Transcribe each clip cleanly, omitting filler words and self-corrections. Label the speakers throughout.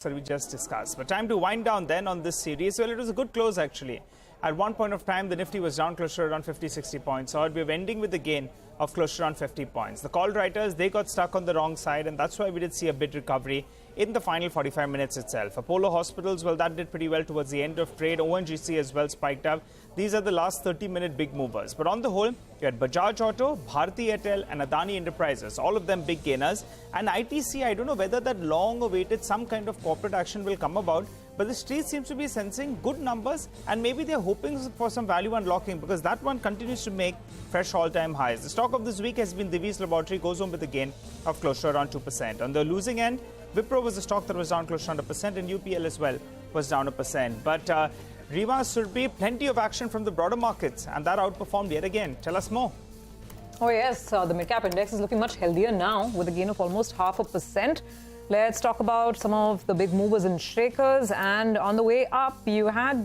Speaker 1: that we just discussed. But time to wind down then on this series. Well, it was a good close actually. At one point of time, the Nifty was down closer around 50-60 points. So we're ending with a gain of closer around 50 points. The call writers, they got stuck on the wrong side, and that's why we did see a bit recovery in the final 45 minutes itself. Apollo Hospitals, well, that did pretty well towards the end of trade. ONGC as well spiked up. These are the last 30-minute big movers. But on the whole, you had Bajaj Auto, Bharti Airtel and Adani Enterprises, all of them big gainers. And ITC, I don't know whether that long-awaited some kind of corporate action will come about, but the street seems to be sensing good numbers, and maybe they're hoping for some value unlocking because that one continues to make fresh all-time highs. The stock of this week has been Divi's Laboratory, goes home with a gain of close to around 2%. On the losing end, Wipro was a stock that was down close to 1%, and UPL as well was down 1%. But Rima, should be plenty of action from the broader markets, and that outperformed yet again. Tell us more.
Speaker 2: Oh yes, the mid-cap index is looking much healthier now with a gain of almost 0.5%. Let's talk about some of the big movers and shakers. And on the way up, you had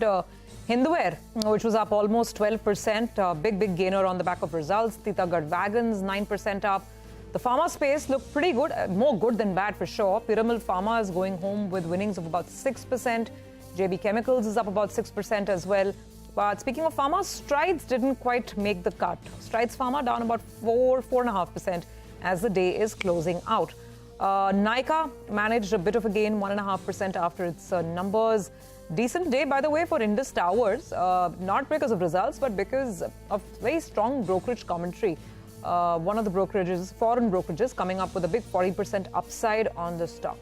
Speaker 2: Hindware, which was up almost 12%. Big gainer on the back of results. Titagarh Wagons, 9% up. The pharma space looked pretty good, more good than bad for sure. Piramal Pharma is going home with winnings of about 6%. JB Chemicals is up about 6% as well. But speaking of pharma, Strides didn't quite make the cut. Strides Pharma down about 4.5% as the day is closing out. Nykaa managed a bit of a gain, 1.5% after its numbers. Decent day, by the way, for Indus Towers, not because of results, but because of very strong brokerage commentary. One of the brokerages, foreign brokerages, coming up with a big 40% upside on the stock.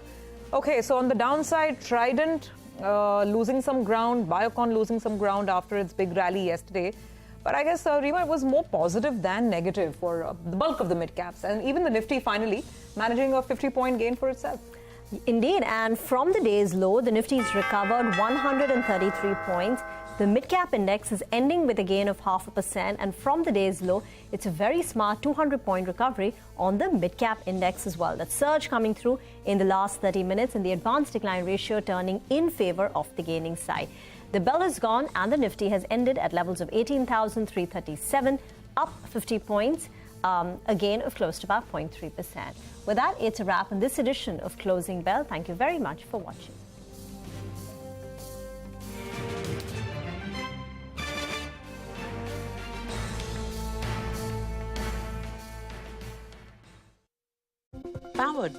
Speaker 2: Okay, so on the downside, Trident losing some ground, Biocon losing some ground after its big rally yesterday. But I guess, Rima, it was more positive than negative for the bulk of the mid-caps. And even the Nifty finally managing a 50-point gain for itself.
Speaker 3: Indeed, and from the day's low, the Nifty's recovered 133 points. The mid-cap index is ending with a gain of 0.5%, and from the day's low, it's a very smart 200-point recovery on the mid-cap index as well. That surge coming through in the last 30 minutes and the advanced decline ratio turning in favor of the gaining side. The bell is gone and the Nifty has ended at levels of 18,337, up 50 points, a gain of close to about 0.3%. With that, it's a wrap on this edition of Closing Bell. Thank you very much for watching.
Speaker 4: Powered